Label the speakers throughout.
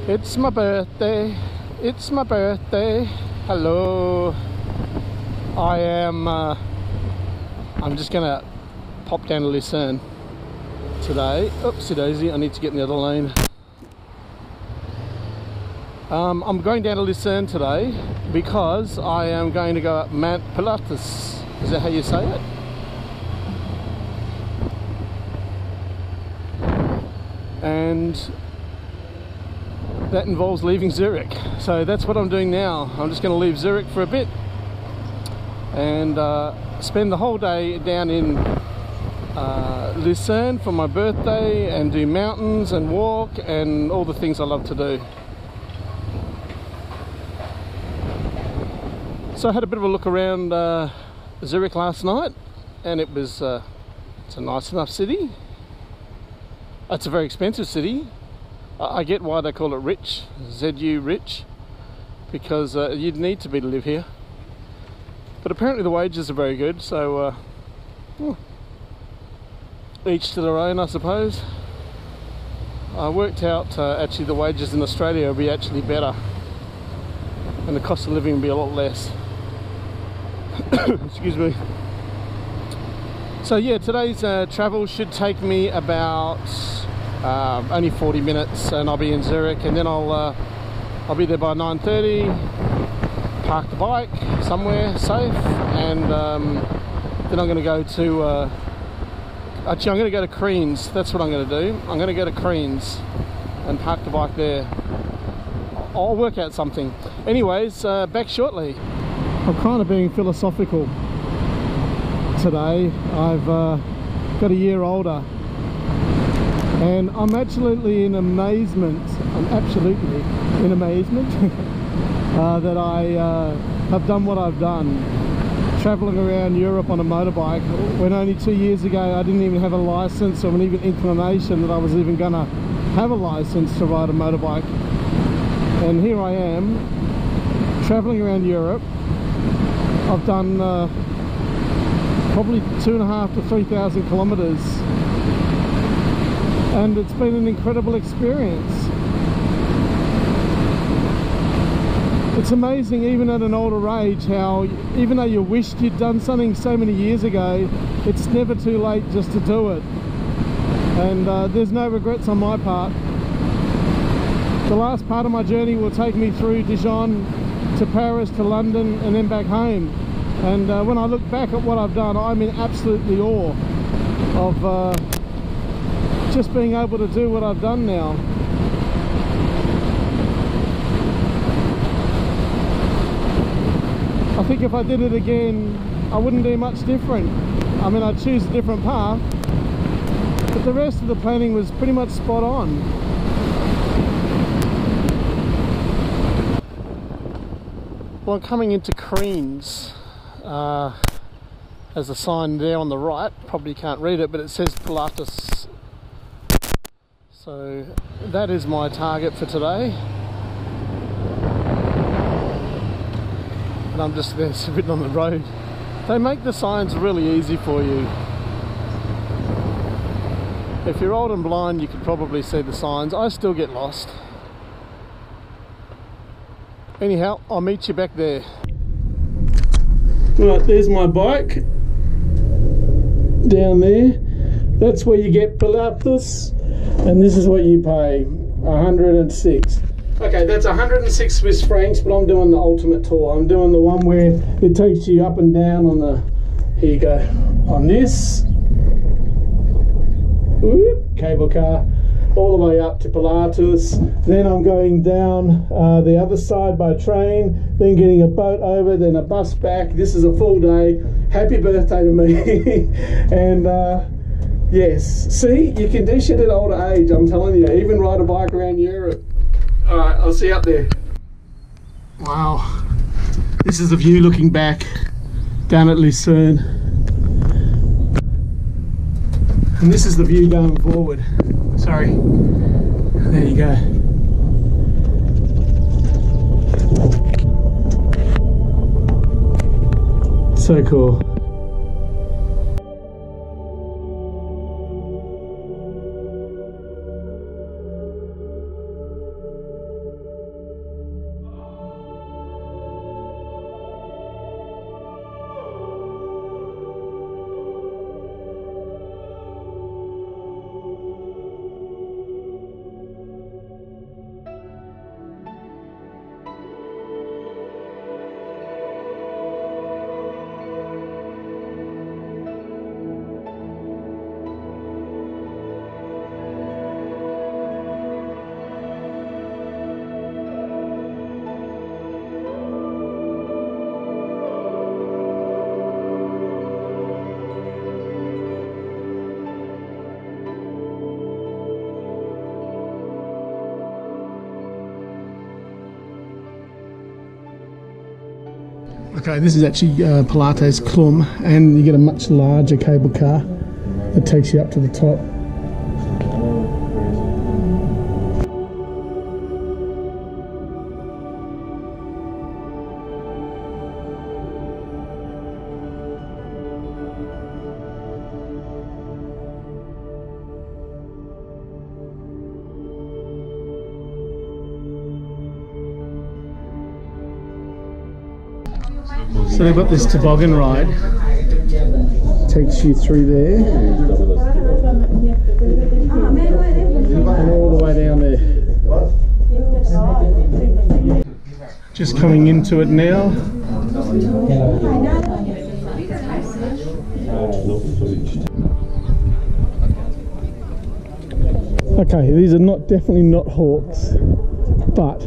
Speaker 1: It's my birthday. It's my birthday. Hello. I'm just gonna pop down to Lucerne today. Oopsie daisy, I need to get in the other lane. I'm going down to Lucerne today because I am going to go up Mount Pilatus. Is that how you say it? And that involves leaving Zurich. So that's what I'm doing now. I'm just going to leave Zurich for a bit and spend the whole day down in Lucerne for my birthday and do mountains and walk and all the things I love to do. So I had a bit of a look around Zurich last night, and it's a nice enough city. It's a very expensive city. I get why they call it rich, ZU rich, because you'd need to be to live here. But apparently the wages are very good, so each to their own, I suppose. I worked out actually the wages in Australia will be actually better, and the cost of living will be a lot less. Excuse me. So yeah, today's travel should take me about only 40 minutes, and I'll be in Zurich, and then I'll be there by 9:30. Park the bike somewhere safe, and then I'm going to go to actually I'm going to go to Creans. That's what I'm going to do. I'm going to go to Creans and park the bike there. I'll work out something. Anyways, back shortly. I'm kind of being philosophical today. I've got a year older, and I'm absolutely in amazement. I'm absolutely in amazement that I have done what I've done, traveling around Europe on a motorbike, when only 2 years ago I didn't even have a license or even inclination that I was even gonna have a license to ride a motorbike. And here I am, traveling around Europe. I've done probably 2,500 to 3,000 kilometers, and it's been an incredible experience. It's amazing, even at an older age, how even though you wished you'd done something so many years ago, it's never too late just to do it. And there's no regrets on my part. The last part of my journey will take me through Dijon to Paris to London and then back home. And when I look back at what I've done, I'm in absolutely awe of just being able to do what I've done now. I think if I did it again, I wouldn't do much different. I mean, I'd choose a different path, but the rest of the planning was pretty much spot on. Well, I'm coming into Creans. There's a sign there on the right, probably can't read it, but it says Pilatus. So that is my target for today. And I'm just there sitting on the road. They make the signs really easy for you. If you're old and blind, you could probably see the signs. I still get lost. Anyhow, I'll meet you back there. Right, there's my bike down there. That's where you get Pilatus, and this is what you pay, 106. Okay, that's 106 Swiss francs, but I'm doing the ultimate tour. I'm doing the one where it takes you up and down on the, here you go, on this, whoop, cable car, all the way up to Pilatus. Then I'm going down the other side by train, then getting a boat over, then a bus back. This is a full day. Happy birthday to me. And yes, see, you can do shit at older age, I'm telling you, even ride a bike around Europe. All right, I'll see you up there. Wow, this is the view looking back down at Lucerne. And this is the view going forward. Sorry, there you go. So cool. Okay, this is actually Pilatus Klum, and you get a much larger cable car that takes you up to the top. So they've got this toboggan ride, takes you through there and all the way down there. Just coming into it now. Okay, these are definitely not hawks, but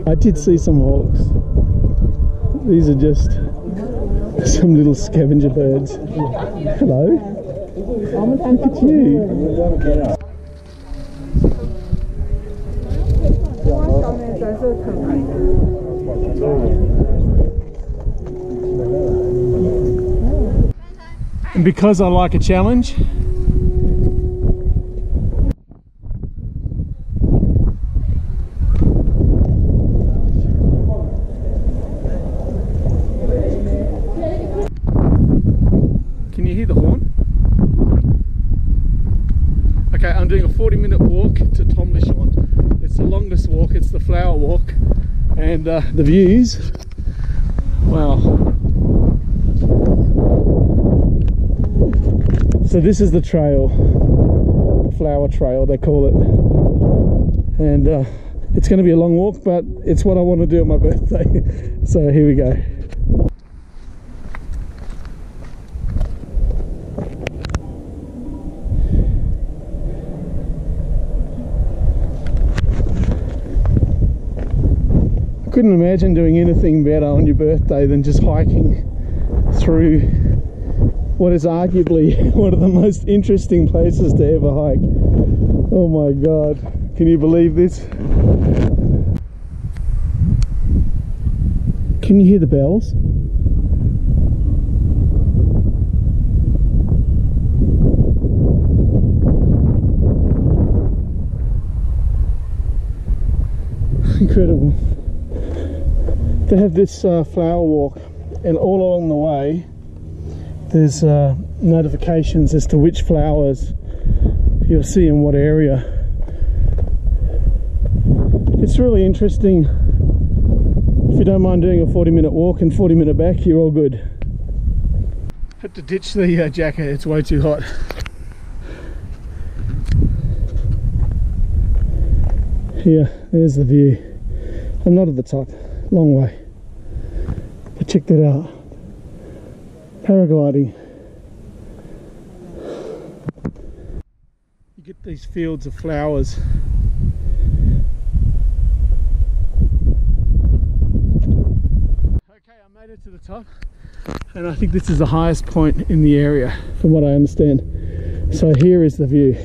Speaker 1: I did see some hawks. These are just some little scavenger birds. Hello. Look at you. And because I like a challenge, I'm doing a 40-minute walk to Lucerne. It's the longest walk, it's the flower walk, and the views, wow. So this is the trail, the flower trail they call it, and it's going to be a long walk, but it's what I want to do on my birthday. So here we go. Couldn't imagine doing anything better on your birthday than just hiking through what is arguably one of the most interesting places to ever hike. Oh my god, can you believe this? Can you hear the bells? Incredible. They have this flower walk, and all along the way there's notifications as to which flowers you'll see in what area. It's really interesting. If you don't mind doing a 40-minute walk and 40-minute back, you're all good. Had to ditch the jacket, it's way too hot. Here, there's the view. I'm not at the top. Long way, but check that out. Paragliding. You get these fields of flowers. Okay, I made it to the top, and I think this is the highest point in the area from what I understand. So here is the view.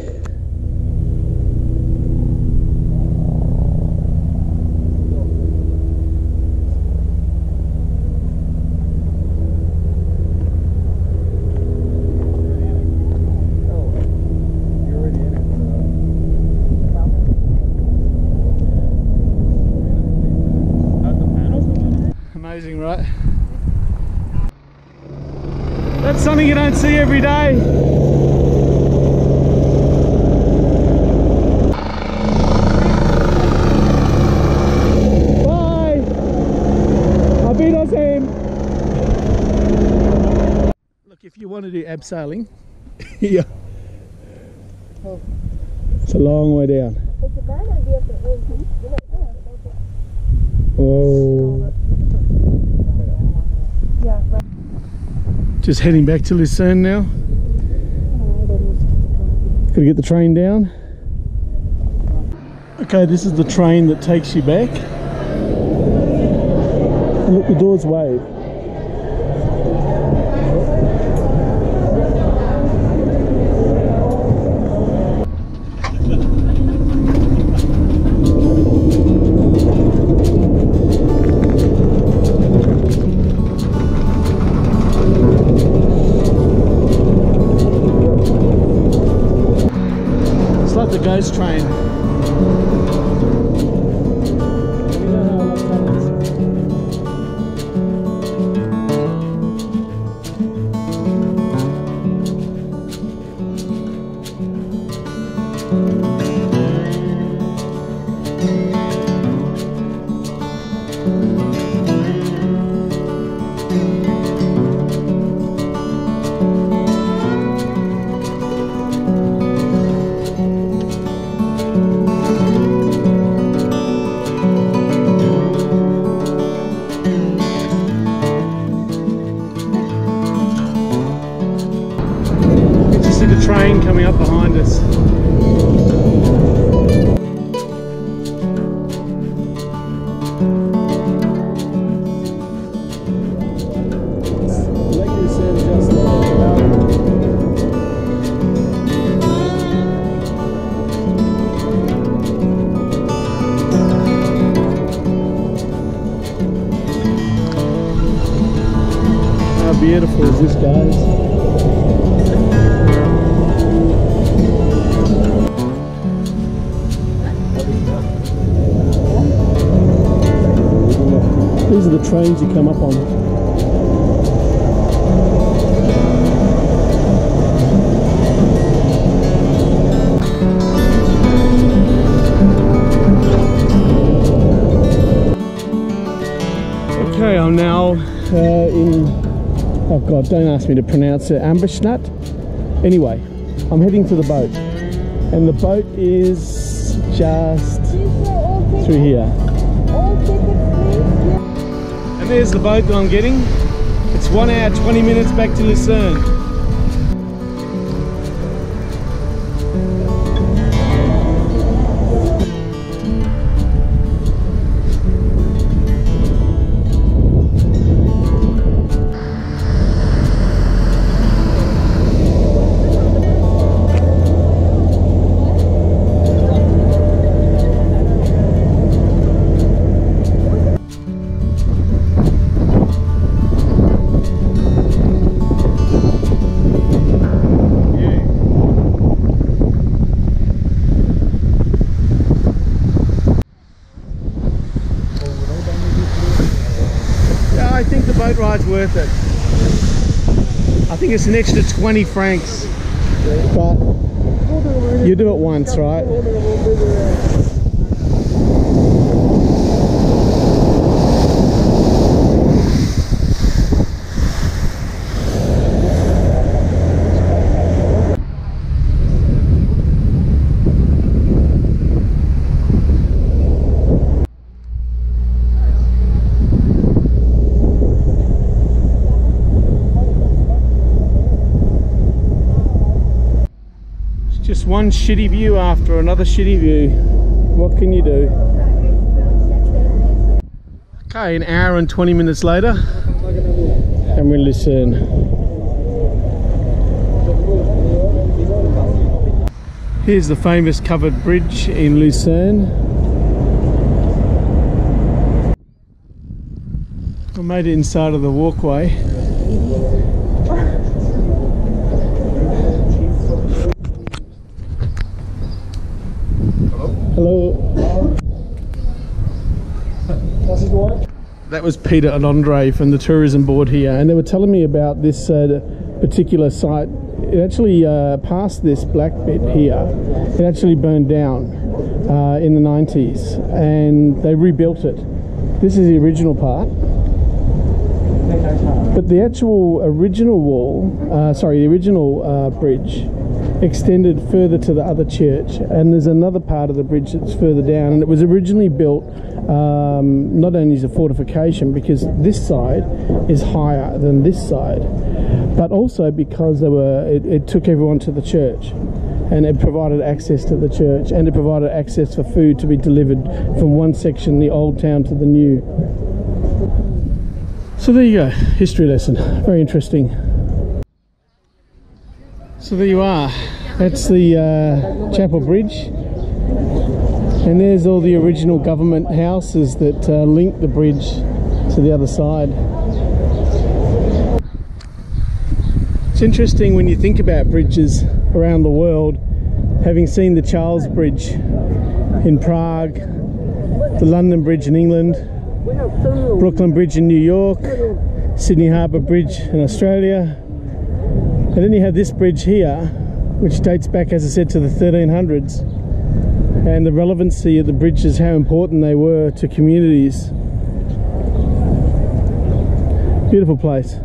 Speaker 1: Amazing, right? That's something you don't see every day. Bye! Auf Wiedersehen! Look, if you want to do abseiling, yeah. It's a long way down. Whoa. Just heading back to Lucerne now. Gotta get the train down. Okay, this is the train that takes you back. And look, the doors wave. ghost train. Train coming up behind us. How beautiful is this, guys? These are the trains you come up on. Okay, I'm now in, oh god, don't ask me to pronounce it, Ambushnat. Anyway, I'm heading to the boat, and the boat is just through here. And there's the boat that I'm getting. It's 1 hour 20 minutes back to Lucerne. I think the boat ride's worth it. I think it's an extra 20 francs, but you do it once, right? Just one shitty view after another shitty view. What can you do? Okay, an hour and 20 minutes later, and we're in Lucerne. Here's the famous covered bridge in Lucerne. I made it inside of the walkway. Hello. That was Peter and Andre from the tourism board here, and they were telling me about this particular site. It actually, past this black bit here, it actually burned down in the 90s, and they rebuilt it. This is the original part, but the actual original wall, the original bridge extended further to the other church, and there's another part of the bridge that's further down, and it was originally built not only as a fortification because this side is higher than this side, but also because it took everyone to the church, and it provided access to the church, and it provided access for food to be delivered from one section, the old town, to the new. So there you go, history lesson, very interesting. So there you are, that's the Chapel Bridge, and there's all the original government houses that link the bridge to the other side. It's interesting when you think about bridges around the world having seen the Charles Bridge in Prague, the London Bridge in England, Brooklyn Bridge in New York, Sydney Harbour Bridge in Australia, and then you have this bridge here, which dates back, as I said, to the 1300s, and the relevancy of the bridges, how important they were to communities. Beautiful place.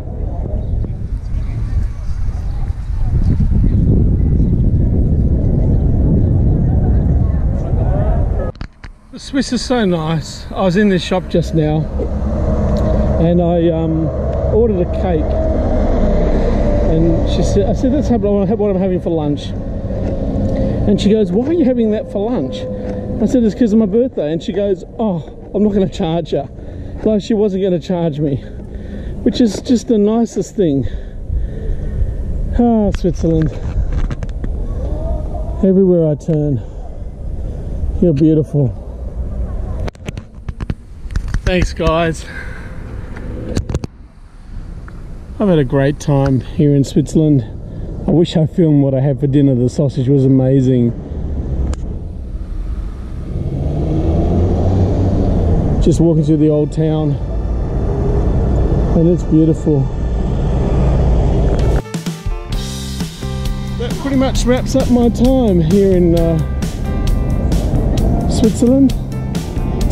Speaker 1: The Swiss is so nice. I was in this shop just now and I ordered a cake, and she said, I said, that's what I'm having for lunch. And she goes, why are you having that for lunch? I said, it's because of my birthday. And she goes, oh, I'm not going to charge her. Like she wasn't going to charge me, which is just the nicest thing. Ah, Switzerland. Everywhere I turn, you're beautiful. Thanks, guys. I've had a great time here in Switzerland. I wish I filmed what I had for dinner. The sausage was amazing. Just walking through the old town, and it's beautiful. That pretty much wraps up my time here in Switzerland.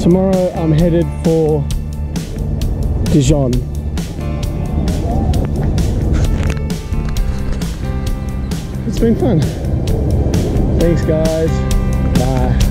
Speaker 1: Tomorrow I'm headed for Dijon. It's been fun. Thanks, guys. Bye.